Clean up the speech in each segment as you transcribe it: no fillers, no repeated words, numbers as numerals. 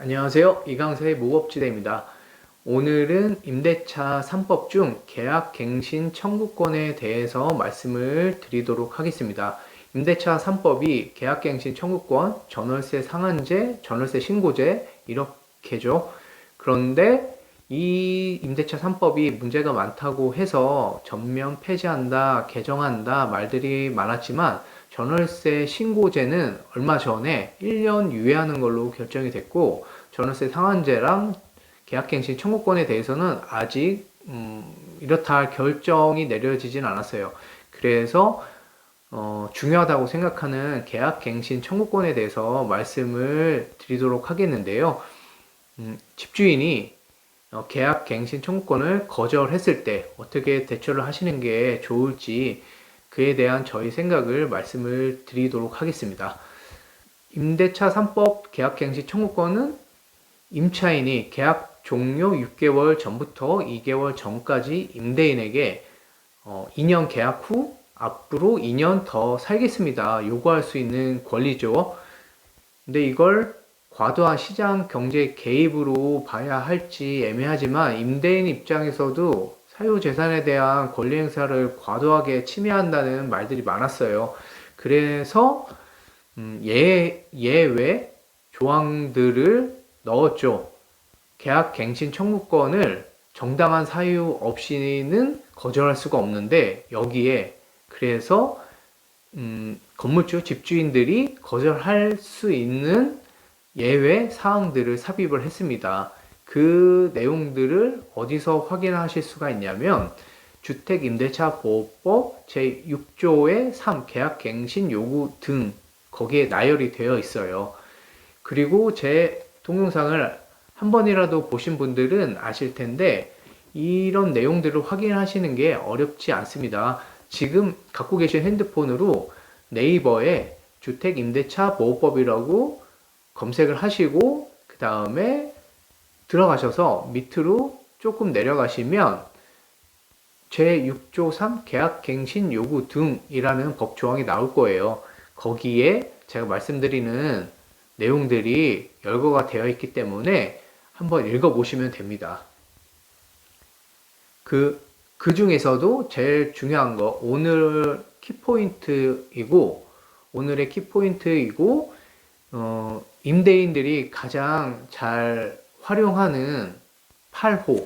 안녕하세요. 이강사의 무법지대입니다. 오늘은 임대차 3법 중 계약갱신 청구권에 대해서 말씀을 드리도록 하겠습니다. 임대차 3법이 계약갱신 청구권, 전월세 상한제, 전월세 신고제 이렇게죠. 그런데 이 임대차 3법이 문제가 많다고 해서 전면 폐지한다, 개정한다 말들이 많았지만 전월세 신고제는 얼마 전에 1년 유예하는 걸로 결정이 됐고 전월세 상한제랑 계약갱신 청구권에 대해서는 아직 이렇다 할 결정이 내려지진 않았어요. 그래서 중요하다고 생각하는 계약갱신 청구권에 대해서 말씀을 드리도록 하겠는데요. 집주인이 계약갱신 청구권을 거절했을 때 어떻게 대처를 하시는 게 좋을지 그에 대한 저희 생각을 말씀을 드리도록 하겠습니다. 임대차 3법 계약갱신 청구권은 임차인이 계약 종료 6개월 전부터 2개월 전까지 임대인에게 2년 계약 후 앞으로 2년 더 살겠습니다 요구할 수 있는 권리죠. 근데 이걸 과도한 시장 경제 개입으로 봐야 할지 애매하지만 임대인 입장에서도 사유재산에 대한 권리 행사를 과도하게 침해한다는 말들이 많았어요. 그래서 예외 조항들을 넣었죠. 계약갱신 청구권을 정당한 사유 없이는 거절할 수가 없는데 여기에 그래서 건물주 집주인들이 거절할 수 있는 예외 사항들을 삽입을 했습니다. 그 내용들을 어디서 확인하실 수가 있냐면 주택임대차보호법 제6조의 3 계약갱신 요구 등 거기에 나열이 되어 있어요. 그리고 제 동영상을 한 번이라도 보신 분들은 아실 텐데 이런 내용들을 확인하시는 게 어렵지 않습니다. 지금 갖고 계신 핸드폰으로 네이버에 주택임대차보호법이라고 검색을 하시고 그 다음에 들어가셔서 밑으로 조금 내려가시면 제6조 3 계약갱신 요구 등이라는 법조항이 나올 거예요. 거기에 제가 말씀드리는 내용들이 열거가 되어 있기 때문에 한번 읽어보시면 됩니다. 그 중에서도 제일 중요한 거 오늘의 키포인트이고 임대인들이 가장 잘 활용하는 8호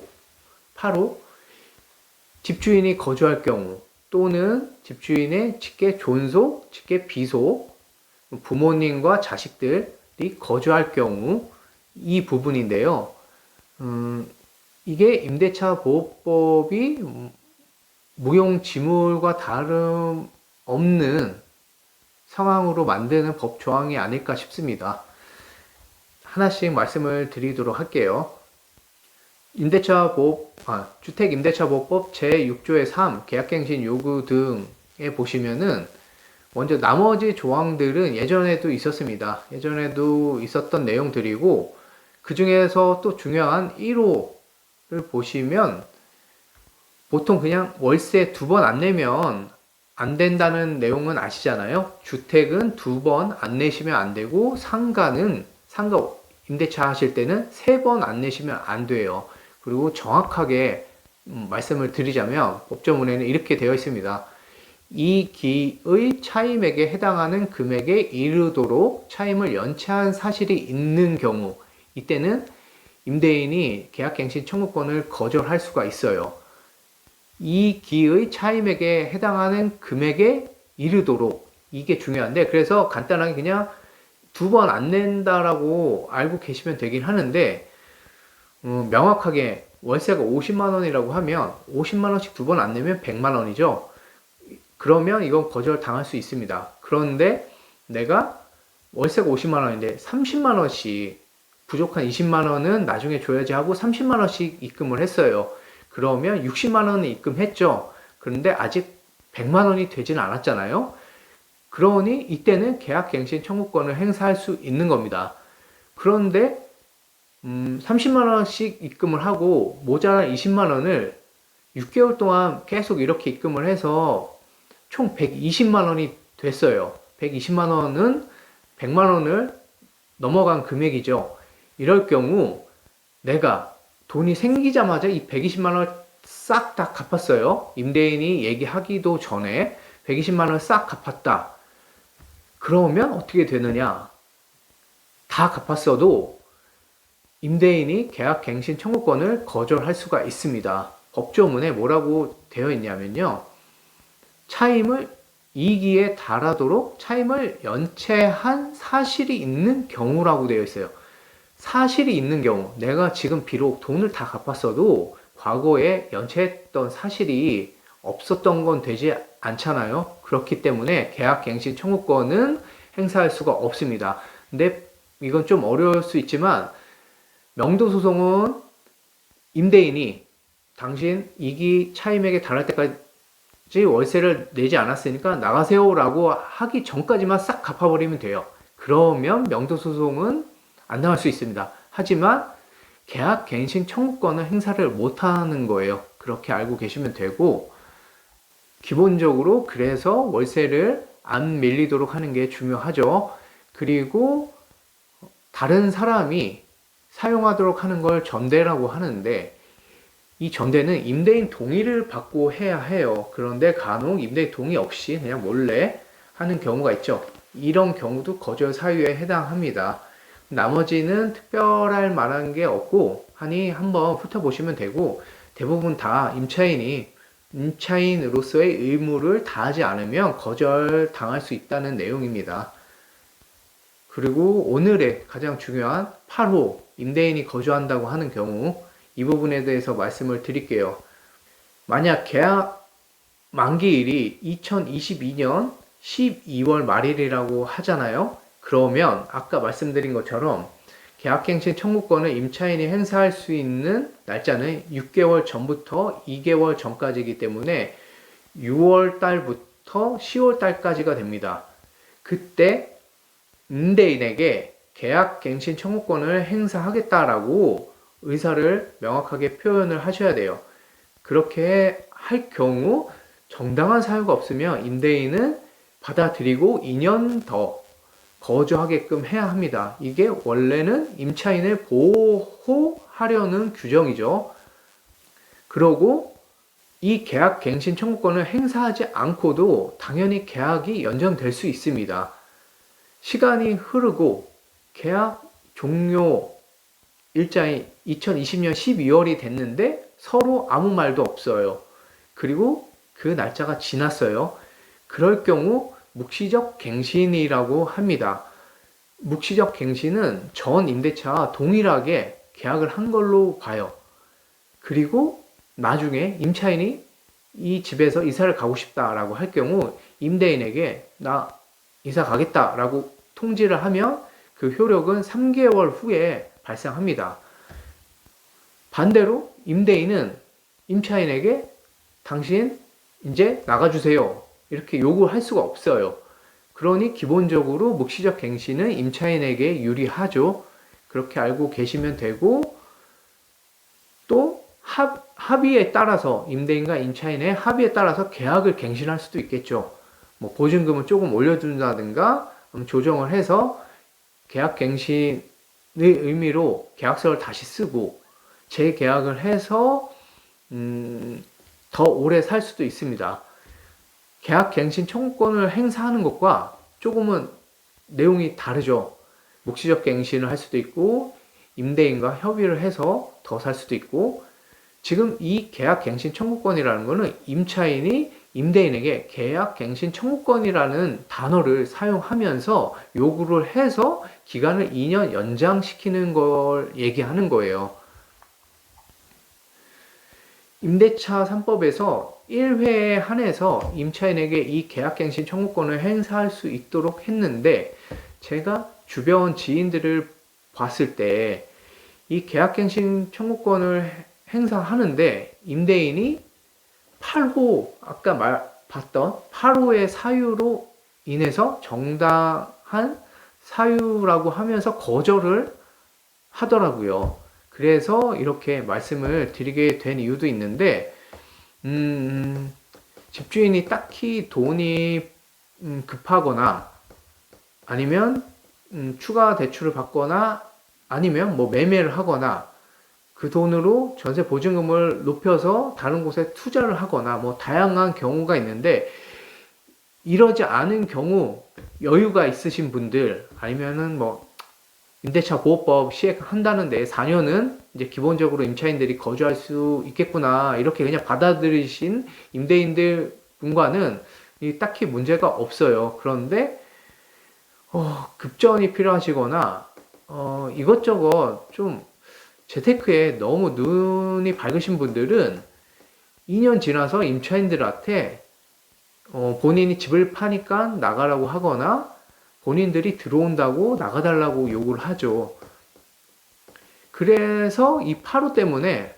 집주인이 거주할 경우 또는 집주인의 직계 존속, 직계 비속, 부모님과 자식들이 거주할 경우 이 부분인데요. 이게 임대차 보호법이 무용지물과 다름없는 상황으로 만드는 법 조항이 아닐까 싶습니다. 하나씩 말씀을 드리도록 할게요. 주택임대차보호법 제6조의 3 계약갱신 요구 등에 보시면은 먼저 나머지 조항들은 예전에도 있었습니다. 예전에도 있었던 내용들이고 그 중에서 또 중요한 1호를 보시면 보통 그냥 월세 2번 안 내면 안 된다는 내용은 아시잖아요. 주택은 2번 안 내시면 안 되고 상가 임대차 하실 때는 3번 안 내시면 안 돼요. 그리고 정확하게 말씀을 드리자면 법조문에는 이렇게 되어 있습니다. 이 기의 차임액에 해당하는 금액에 이르도록 차임을 연체한 사실이 있는 경우 이때는 임대인이 계약갱신 청구권을 거절할 수가 있어요. 이 기의 차임액에 해당하는 금액에 이르도록 이게 중요한데 그래서 간단하게 그냥 2번 안 낸다라고 알고 계시면 되긴 하는데 명확하게 월세가 50만원이라고 하면 50만원씩 2번 안 내면 100만원이죠. 그러면 이건 거절 당할 수 있습니다. 그런데 내가 월세가 50만원인데 30만원씩 부족한 20만원은 나중에 줘야지 하고 30만원씩 입금을 했어요. 그러면 60만원을 입금했죠. 그런데 아직 100만원이 되진 않았잖아요. 그러니 이때는 계약갱신 청구권을 행사할 수 있는 겁니다. 그런데 30만원씩 입금을 하고 모자란 20만원을 6개월 동안 계속 이렇게 입금을 해서 총 120만원이 됐어요. 120만원은 100만원을 넘어간 금액이죠. 이럴 경우 내가 돈이 생기자마자 이 120만 원을 싹 다 갚았어요. 임대인이 얘기하기도 전에 120만 원을 싹 갚았다. 그러면 어떻게 되느냐? 다 갚았어도 임대인이 계약갱신 청구권을 거절할 수가 있습니다. 법조문에 뭐라고 되어 있냐면요. 차임을 2기에 달하도록 차임을 연체한 사실이 있는 경우라고 되어 있어요. 사실이 있는 경우, 내가 지금 비록 돈을 다 갚았어도 과거에 연체했던 사실이 없었던 건 되지 않잖아요. 그렇기 때문에 계약갱신 청구권은 행사할 수가 없습니다. 근데 이건 좀 어려울 수 있지만 명도소송은 임대인이 당신 2기 차임액에 달할 때까지 월세를 내지 않았으니까 나가세요 라고 하기 전까지만 싹 갚아버리면 돼요. 그러면 명도소송은 안 나갈 수 있습니다. 하지만 계약갱신 청구권은 행사를 못하는 거예요. 그렇게 알고 계시면 되고, 기본적으로 그래서 월세를 안 밀리도록 하는 게 중요하죠. 그리고 다른 사람이 사용하도록 하는 걸 전대라고 하는데, 이 전대는 임대인 동의를 받고 해야 해요. 그런데 간혹 임대인 동의 없이 그냥 몰래 하는 경우가 있죠. 이런 경우도 거절 사유에 해당합니다. 나머지는 특별할 만한 게 없고 하니 한번 훑어보시면 되고, 대부분 다 임차인으로서의 의무를 다하지 않으면 거절당할 수 있다는 내용입니다. 그리고 오늘의 가장 중요한 8호 임대인이 거주한다고 하는 경우, 이 부분에 대해서 말씀을 드릴게요. 만약 계약 만기일이 2022년 12월 말일이라고 하잖아요. 그러면 아까 말씀드린 것처럼 계약갱신 청구권을 임차인이 행사할 수 있는 날짜는 6개월 전부터 2개월 전까지이기 때문에 6월 달부터 10월 달까지가 됩니다. 그때 임대인에게 계약갱신 청구권을 행사하겠다라고 의사를 명확하게 표현을 하셔야 돼요. 그렇게 할 경우 정당한 사유가 없으면 임대인은 받아들이고 2년 더 거주하게끔 해야 합니다. 이게 원래는 임차인을 보호하려는 규정이죠. 그러고 이 계약갱신 청구권을 행사하지 않고도 당연히 계약이 연장될 수 있습니다. 시간이 흐르고 계약 종료 일자인 2020년 12월이 됐는데 서로 아무 말도 없어요. 그리고 그 날짜가 지났어요. 그럴 경우 묵시적 갱신이라고 합니다. 묵시적 갱신은 전 임대차와 동일하게 계약을 한 걸로 봐요. 그리고 나중에 임차인이 이 집에서 이사를 가고 싶다라고 할 경우 임대인에게 나 이사 가겠다라고 통지를 하면 그 효력은 3개월 후에 발생합니다. 반대로 임대인은 임차인에게 당신 이제 나가주세요 이렇게 요구할 수가 없어요. 그러니 기본적으로 묵시적 갱신은 임차인에게 유리하죠. 그렇게 알고 계시면 되고, 또 합의에 따라서 임대인과 임차인의 합의에 따라서 계약을 갱신할 수도 있겠죠. 뭐 보증금을 조금 올려준다든가 조정을 해서 계약 갱신의 의미로 계약서를 다시 쓰고 재계약을 해서 더 오래 살 수도 있습니다. 계약갱신 청구권을 행사하는 것과 조금은 내용이 다르죠. 묵시적 갱신을 할 수도 있고 임대인과 협의를 해서 더 살 수도 있고, 지금 이 계약갱신 청구권이라는 것은 임차인이 임대인에게 계약갱신 청구권이라는 단어를 사용하면서 요구를 해서 기간을 2년 연장시키는 걸 얘기하는 거예요. 임대차 3법에서 1회에 한해서 임차인에게 이 계약갱신 청구권을 행사할 수 있도록 했는데, 제가 주변 지인들을 봤을 때 이 계약갱신 청구권을 행사하는데 임대인이 8호, 아까 봤던 8호의 사유로 인해서 정당한 사유라고 하면서 거절을 하더라고요. 그래서 이렇게 말씀을 드리게 된 이유도 있는데, 집주인이 딱히 돈이 급하거나 아니면 추가 대출을 받거나 아니면 뭐 매매를 하거나 그 돈으로 전세 보증금을 높여서 다른 곳에 투자를 하거나 뭐 다양한 경우가 있는데, 이러지 않은 경우 여유가 있으신 분들, 아니면은 뭐 임대차 보호법 시행한다는데 4년은 이제 기본적으로 임차인들이 거주할 수 있겠구나 이렇게 그냥 받아들이신 임대인들 분과는 딱히 문제가 없어요. 그런데 급전이 필요하시거나 이것저것 좀 재테크에 너무 눈이 밝으신 분들은 2년 지나서 임차인들한테 본인이 집을 파니까 나가라고 하거나 본인들이 들어온다고 나가달라고 요구를 하죠. 그래서 이 파로 때문에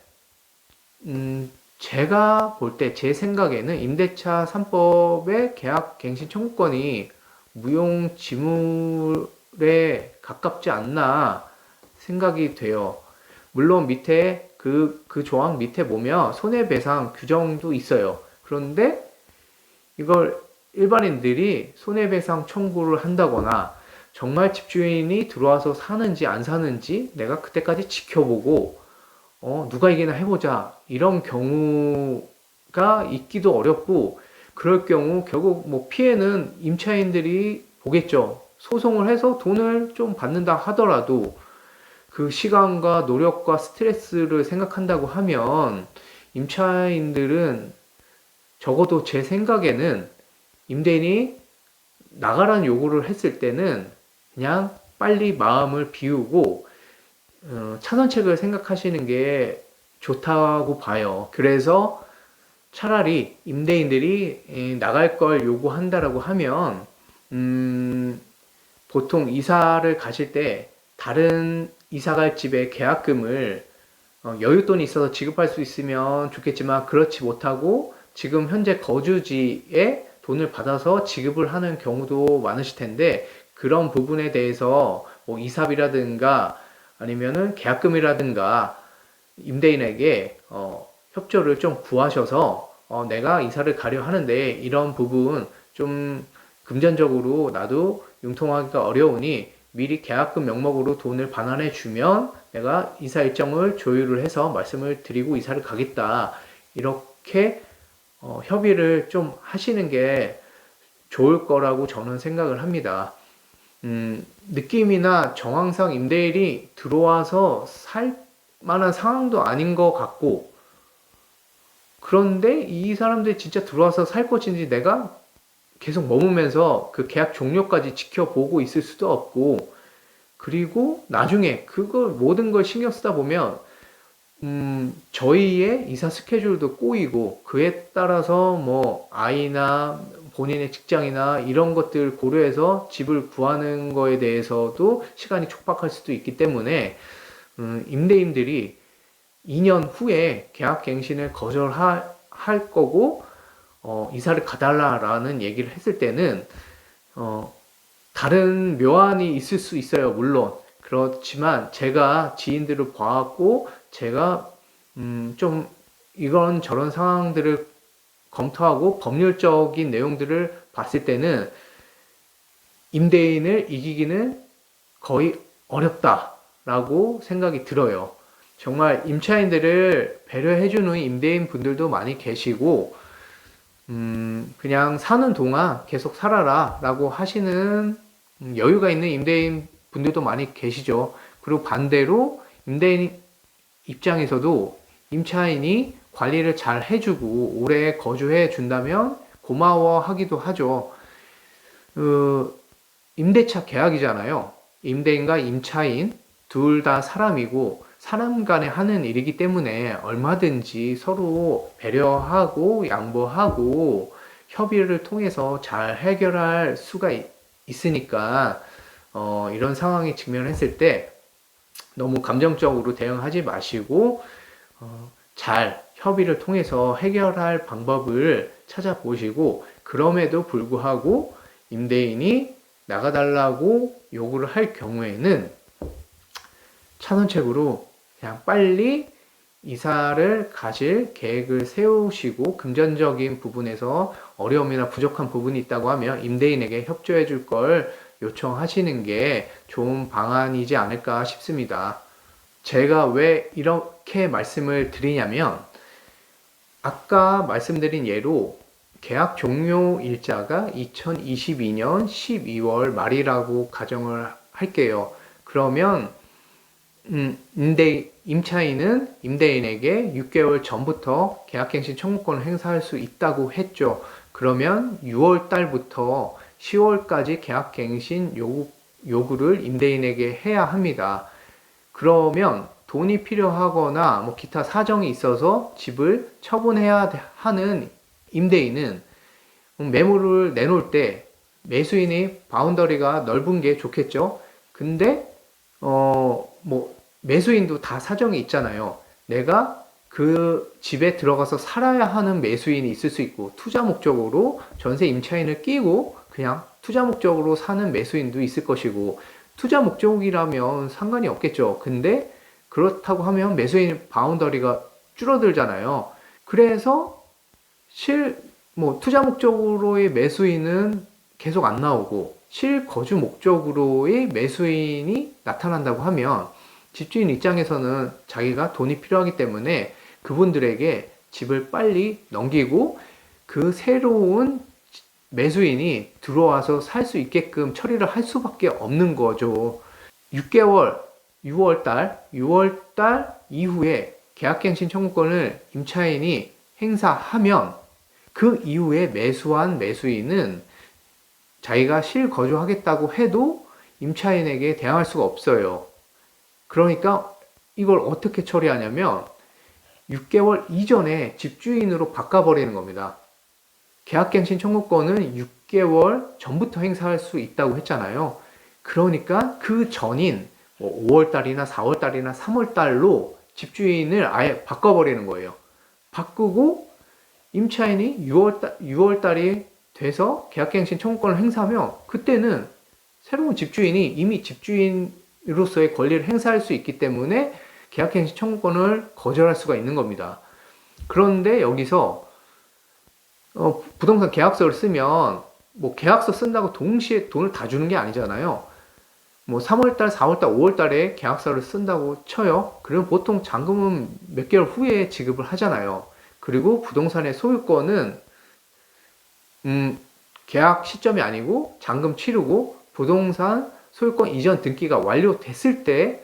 제가 볼 때 제 생각에는 임대차 3법의 계약갱신 청구권이 무용지물에 가깝지 않나 생각이 돼요. 물론 밑에 그 조항 밑에 보면 손해배상 규정도 있어요. 그런데 이걸 일반인들이 손해배상 청구를 한다거나 정말 집주인이 들어와서 사는지 안 사는지 내가 그때까지 지켜보고 누가 이기나 해보자 이런 경우가 있기도 어렵고, 그럴 경우 결국 뭐 피해는 임차인들이 보겠죠. 소송을 해서 돈을 좀 받는다 하더라도 그 시간과 노력과 스트레스를 생각한다고 하면 임차인들은, 적어도 제 생각에는 임대인이 나가라는 요구를 했을 때는 그냥 빨리 마음을 비우고 차선책을 생각하시는 게 좋다고 봐요. 그래서 차라리 임대인들이 나갈 걸 요구한다라고 하면 보통 이사를 가실 때 다른 이사갈 집의 계약금을 여윳돈이 있어서 지급할 수 있으면 좋겠지만 그렇지 못하고 지금 현재 거주지에 돈을 받아서 지급을 하는 경우도 많으실 텐데, 그런 부분에 대해서 뭐 이사비라든가 아니면은 계약금이라든가 임대인에게 협조를 좀 구하셔서 내가 이사를 가려 하는데 이런 부분 좀 금전적으로 나도 융통하기가 어려우니 미리 계약금 명목으로 돈을 반환해 주면 내가 이사 일정을 조율을 해서 말씀을 드리고 이사를 가겠다, 이렇게 협의를 좀 하시는 게 좋을 거라고 저는 생각을 합니다. 느낌이나 정황상 임대인이 들어와서 살 만한 상황도 아닌 것 같고, 그런데 이 사람들이 진짜 들어와서 살 것인지 내가 계속 머무면서 그 계약 종료까지 지켜보고 있을 수도 없고, 그리고 나중에 그걸 모든 걸 신경 쓰다 보면 저희의 이사 스케줄도 꼬이고, 그에 따라서 뭐 아이나 본인의 직장이나 이런 것들 고려해서 집을 구하는 거에 대해서도 시간이 촉박할 수도 있기 때문에 임대인들이 2년 후에 계약갱신을 거절할 거고 이사를 가달라라는 얘기를 했을 때는 다른 묘안이 있을 수 있어요. 물론 그렇지만 제가 지인들을 봐왔고 제가 좀 이런 저런 상황들을 검토하고 법률적인 내용들을 봤을 때는 임대인을 이기기는 거의 어렵다라고 생각이 들어요. 정말 임차인들을 배려해주는 임대인 분들도 많이 계시고, 그냥 사는 동안 계속 살아라 라고 하시는 여유가 있는 임대인 분들도 많이 계시죠. 그리고 반대로 임대인 입장에서도 임차인이 관리를 잘 해주고 오래 거주해 준다면 고마워하기도 하죠. 임대차 계약이잖아요. 임대인과 임차인 둘 다 사람이고 사람 간에 하는 일이기 때문에 얼마든지 서로 배려하고 양보하고 협의를 통해서 잘 해결할 수가 있으니까 이런 상황에 직면했을 때 너무 감정적으로 대응하지 마시고 잘 협의를 통해서 해결할 방법을 찾아보시고, 그럼에도 불구하고 임대인이 나가달라고 요구를 할 경우에는 차선책으로 그냥 빨리 이사를 가실 계획을 세우시고, 금전적인 부분에서 어려움이나 부족한 부분이 있다고 하면 임대인에게 협조해 줄 걸 요청하시는 게 좋은 방안이지 않을까 싶습니다. 제가 왜 이렇게 말씀을 드리냐면, 아까 말씀드린 예로 계약 종료 일자가 2022년 12월 말이라고 가정을 할게요. 그러면 임차인은 임대인에게 6개월 전부터 계약갱신 청구권을 행사할 수 있다고 했죠. 그러면 6월 달부터 10월까지 계약갱신 요구를 임대인에게 해야 합니다. 그러면 돈이 필요하거나 뭐 기타 사정이 있어서 집을 처분해야 하는 임대인은 매물을 내놓을 때 매수인이 바운더리가 넓은 게 좋겠죠. 근데 뭐 매수인도 다 사정이 있잖아요. 내가 그 집에 들어가서 살아야 하는 매수인이 있을 수 있고, 투자 목적으로 전세 임차인을 끼고 그냥 투자 목적으로 사는 매수인도 있을 것이고, 투자 목적이라면 상관이 없겠죠. 근데 그렇다고 하면 매수인 바운더리가 줄어들잖아요. 그래서 투자 목적으로의 매수인은 계속 안 나오고 실거주 목적으로의 매수인이 나타난다고 하면 집주인 입장에서는 자기가 돈이 필요하기 때문에 그분들에게 집을 빨리 넘기고 그 새로운 매수인이 들어와서 살 수 있게끔 처리를 할 수밖에 없는 거죠. 6개월, 6월달 이후에 계약갱신 청구권을 임차인이 행사하면 그 이후에 매수한 매수인은 자기가 실거주하겠다고 해도 임차인에게 대항할 수가 없어요. 그러니까 이걸 어떻게 처리하냐면 6개월 이전에 집주인으로 바꿔버리는 겁니다. 계약갱신 청구권은 6개월 전부터 행사할 수 있다고 했잖아요. 그러니까 그 전인 5월달이나 4월달이나 3월달로 집주인을 아예 바꿔버리는 거예요. 바꾸고 임차인이 6월달이 돼서 계약갱신 청구권을 행사하면 그때는 새로운 집주인이 이미 집주인으로서의 권리를 행사할 수 있기 때문에 계약갱신 청구권을 거절할 수가 있는 겁니다. 그런데 여기서 부동산 계약서를 쓰면 뭐 계약서 쓴다고 동시에 돈을 다 주는 게 아니잖아요. 뭐 3월달, 4월달, 5월달에 계약서를 쓴다고 쳐요. 그러면 보통 잔금은 몇 개월 후에 지급을 하잖아요. 그리고 부동산의 소유권은 계약 시점이 아니고 잔금 치르고 부동산 소유권 이전 등기가 완료됐을 때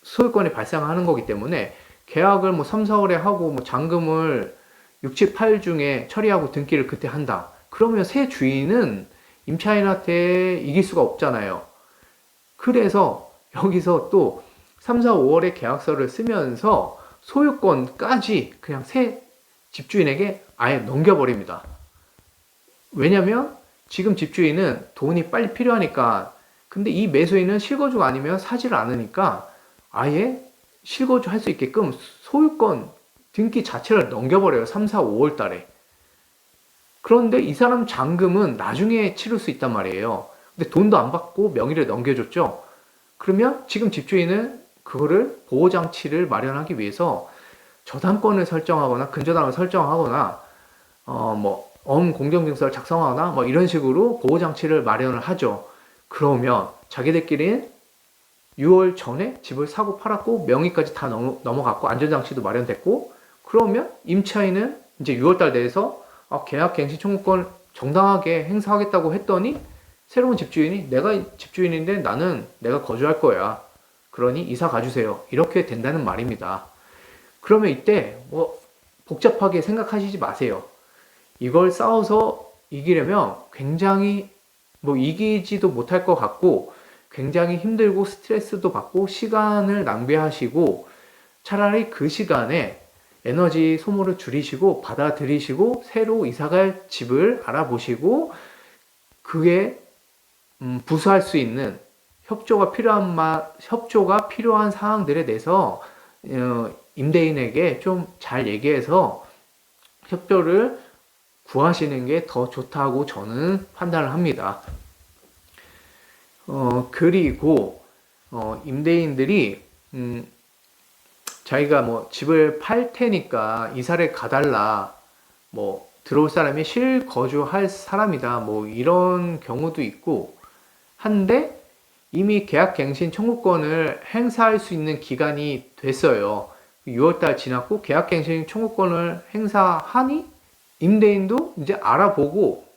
소유권이 발생하는 거기 때문에 계약을 뭐 3, 4월에 하고 뭐 잔금을 6, 7, 8 중에 처리하고 등기를 그때 한다. 그러면 새 주인은 임차인한테 이길 수가 없잖아요. 그래서 여기서 또 3, 4, 5월에 계약서를 쓰면서 소유권까지 그냥 새 집주인에게 아예 넘겨버립니다. 왜냐면 지금 집주인은 돈이 빨리 필요하니까, 근데 이 매수인은 실거주가 아니면 사지를 않으니까 아예 실거주 할 수 있게끔 소유권 등기 자체를 넘겨버려요. 3, 4, 5월 달에. 그런데 이 사람 잔금은 나중에 치를 수 있단 말이에요. 근데 돈도 안 받고 명의를 넘겨줬죠. 그러면 지금 집주인은 그거를 보호장치를 마련하기 위해서 저당권을 설정하거나 근저당을 설정하거나 공정증서를 작성하거나 뭐 이런 식으로 보호장치를 마련을 하죠. 그러면 자기들끼리 6월 전에 집을 사고 팔았고 명의까지 다 넘어갔고 안전장치도 마련됐고, 그러면 임차인은 이제 6월달 내에서 계약갱신 청구권 정당하게 행사하겠다고 했더니 새로운 집주인이 내가 집주인인데 나는 내가 거주할 거야. 그러니 이사 가주세요. 이렇게 된다는 말입니다. 그러면 이때 복잡하게 생각하시지 마세요. 이걸 싸워서 이기려면 굉장히 이기지도 못할 것 같고 굉장히 힘들고 스트레스도 받고 시간을 낭비하시고, 차라리 그 시간에 에너지 소모를 줄이시고 받아들이시고 새로 이사갈 집을 알아보시고 그게 부수할 수 있는 협조가 필요한 사항들에 대해서 임대인에게 좀 잘 얘기해서 협조를 구하시는 게 더 좋다고 저는 판단을 합니다. 그리고 임대인들이 자기가 집을 팔 테니까 이사를 가달라, 들어올 사람이 실거주할 사람이다, 이런 경우도 있고, 한데 이미 계약갱신 청구권을 행사할 수 있는 기간이 됐어요. 6월달 지났고 계약갱신 청구권을 행사하니 임대인도 이제 알아보고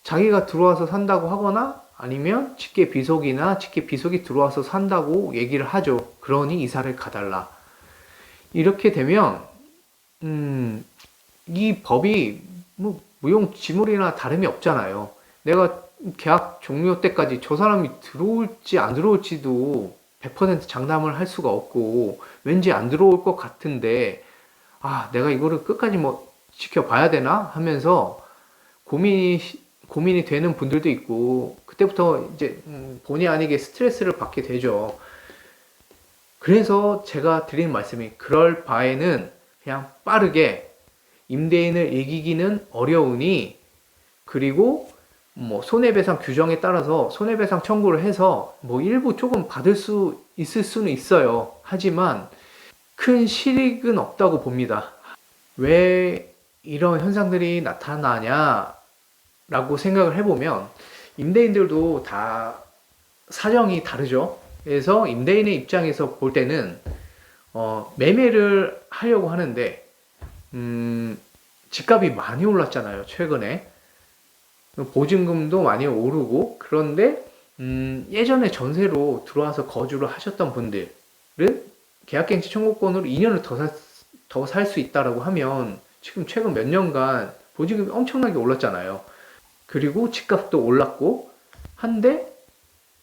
자기가 들어와서 산다고 하거나 아니면 직계 비속이나 직계 비속이 들어와서 산다고 얘기를 하죠. 그러니 이사를 가달라. 이렇게 되면 이 법이 뭐 무용지물이나 다름이 없잖아요. 내가 계약 종료 때까지 저 사람이 들어올지 안 들어올지도 100% 장담을 할 수가 없고 왠지 안 들어올 것 같은데 내가 이거를 끝까지 뭐 지켜봐야 되나 하면서 고민이 되는 분들도 있고 그때부터 이제 본의 아니게 스트레스를 받게 되죠. 그래서 제가 드리는 말씀이 그럴 바에는 그냥 빠르게 임대인을 이기기는 어려우니 그리고 뭐 손해배상 규정에 따라서 손해배상 청구를 해서 뭐 일부 조금 받을 수 있을 수는 있어요. 하지만 큰 실익은 없다고 봅니다. 왜 이런 현상들이 나타나냐 라고 생각을 해보면 임대인들도 다 사정이 다르죠. 그래서 임대인의 입장에서 볼 때는 매매를 하려고 하는데 집값이 많이 올랐잖아요. 최근에 보증금도 많이 오르고 그런데 예전에 전세로 들어와서 거주를 하셨던 분들은 계약갱신 청구권으로 2년을 더 살 수 있다라고 하면 지금 최근 몇 년간 보증금이 엄청나게 올랐잖아요. 그리고 집값도 올랐고 한데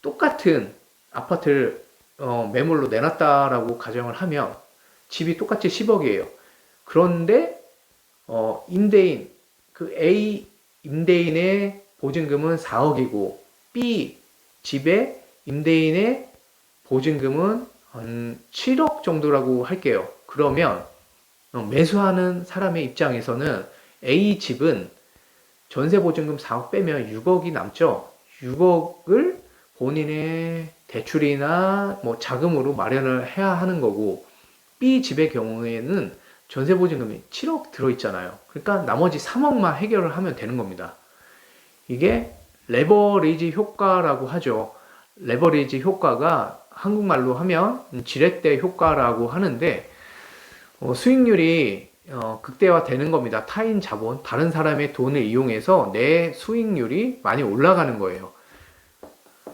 똑같은 아파트를 매물로 내놨다라고 가정을 하면 집이 똑같이 10억이에요. 그런데 임대인 그 A 임대인의 보증금은 4억이고 B 집의 임대인의 보증금은 한 7억 정도라고 할게요. 그러면 매수하는 사람의 입장에서는 A 집은 전세 보증금 4억 빼면 6억이 남죠. 6억을 본인의 대출이나 뭐 자금으로 마련을 해야 하는 거고 B 집의 경우에는 전세 보증금이 7억 들어있잖아요. 그러니까 나머지 3억만 해결을 하면 되는 겁니다. 이게 레버리지 효과라고 하죠. 레버리지 효과가 한국말로 하면 지렛대 효과라고 하는데 수익률이 극대화되는 겁니다. 타인 자본, 다른 사람의 돈을 이용해서 내 수익률이 많이 올라가는 거예요.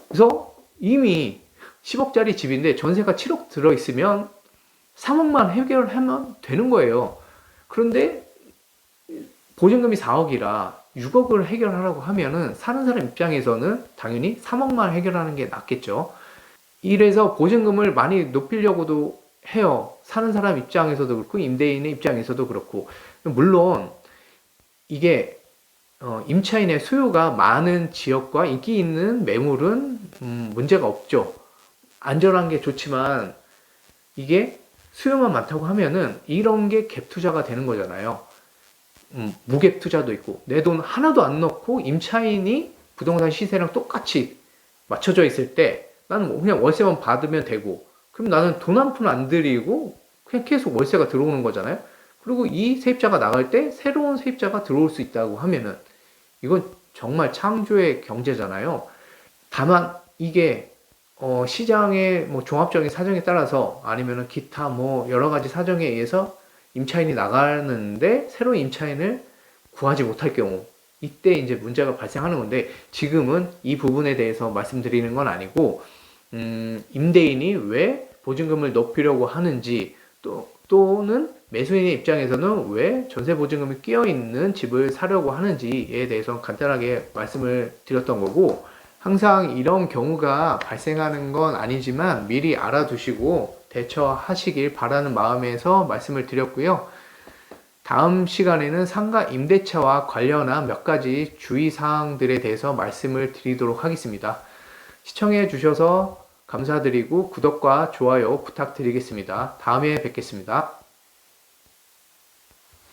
그래서 이미 10억짜리 집인데 전세가 7억 들어있으면 3억만 해결하면 되는 거예요. 그런데 보증금이 4억이라 6억을 해결하라고 하면은 사는 사람 입장에서는 당연히 3억만 해결하는 게 낫겠죠. 이래서 보증금을 많이 높이려고도 해요. 사는 사람 입장에서도 그렇고 임대인의 입장에서도 그렇고. 물론 이게 임차인의 수요가 많은 지역과 인기 있는 매물은 문제가 없죠. 안전한 게 좋지만 이게 수요만 많다고 하면은 이런 게 갭 투자가 되는 거잖아요. 무갭 투자도 있고 내 돈 하나도 안 넣고 임차인이 부동산 시세랑 똑같이 맞춰져 있을 때 나는 그냥 월세만 받으면 되고 그럼 나는 돈 한 푼 안 들이고 그냥 계속 월세가 들어오는 거잖아요. 그리고 이 세입자가 나갈 때 새로운 세입자가 들어올 수 있다고 하면은 이건 정말 창조의 경제잖아요. 다만 이게 시장의 뭐 종합적인 사정에 따라서 아니면은 기타 뭐 여러 가지 사정에 의해서 임차인이 나가는데 새로운 임차인을 구하지 못할 경우 이때 이제 문제가 발생하는 건데 지금은 이 부분에 대해서 말씀드리는 건 아니고 임대인이 왜 보증금을 높이려고 하는지 또는 매수인의 입장에서는 왜 전세 보증금이 끼어 있는 집을 사려고 하는지에 대해서 간단하게 말씀을 드렸던 거고 항상 이런 경우가 발생하는 건 아니지만 미리 알아두시고 대처하시길 바라는 마음에서 말씀을 드렸고요. 다음 시간에는 상가 임대차와 관련한 몇 가지 주의사항들에 대해서 말씀을 드리도록 하겠습니다. 시청해 주셔서 감사드리고 구독과 좋아요 부탁드리겠습니다. 다음에 뵙겠습니다.